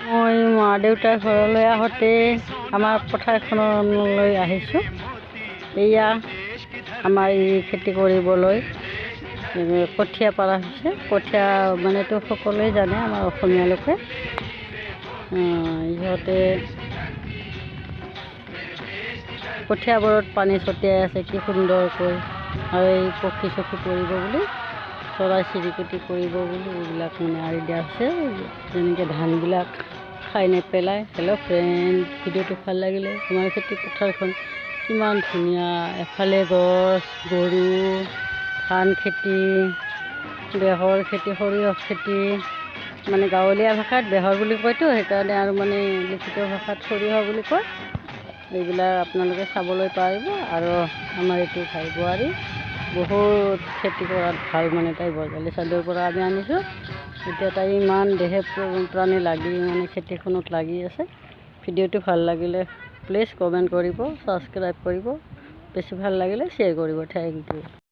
মই মা দেউতাৰ ঘৰলৈ আহোঁতে আমাৰ পথাৰখনলৈ আহিছোঁ। এয়া আমাৰ এই খেতি কৰিবলৈ কঠীয়া পাৰা হৈছে। কঠীয়া মানেতো সকলোৱে জানে, আমাৰ অসমীয়া লোকে। ইহঁতে কঠীয়াবোৰত পানী ছটিয়াই আছে কি সুন্দৰকৈ, আৰু এই পক্ষী চক্ষী পৰিব বুলি, চৰাই চিৰিকটি পৰিব বুলি এইবিলাক মানে আঁৰি দিয়া হৈছে, যেনেকৈ ধানবিলাক খাই নেপেলায়। হেল্ল' ফ্ৰেণ্ড, ভিডিঅ'টো ভাল লাগিলে। আমাৰ খেতি পথাৰখন কিমান ধুনীয়া, এফালে গছ, গৰু, ধান খেতি, বেহৰ খেতি, সৰিয়হ খেতি, মানে গাঁৱলীয়া ভাষাত বেহৰ বুলি কয়তো, সেইকাৰণে আৰু মানে লিখিত ভাষাত সৰিয়হ বুলি কয়। এইবিলাক আপোনালোকে চাবলৈ পাৰিব। আৰু আমাৰ এইটো ভাই বোৱাৰী বহুত খেতি কৰাত ভাল, মানে তাই বজালি চাইডৰ পৰা আমি আনিছোঁ। এতিয়া তাই ইমান দেহে প্ৰাণী লাগি মানে খেতিখনত লাগি আছে। ভিডিঅ'টো ভাল লাগিলে প্লিজ কমেণ্ট কৰিব, ছাবস্ক্ৰাইব কৰিব, বেছি ভাল লাগিলে শ্বেয়াৰ কৰিব। Thank U.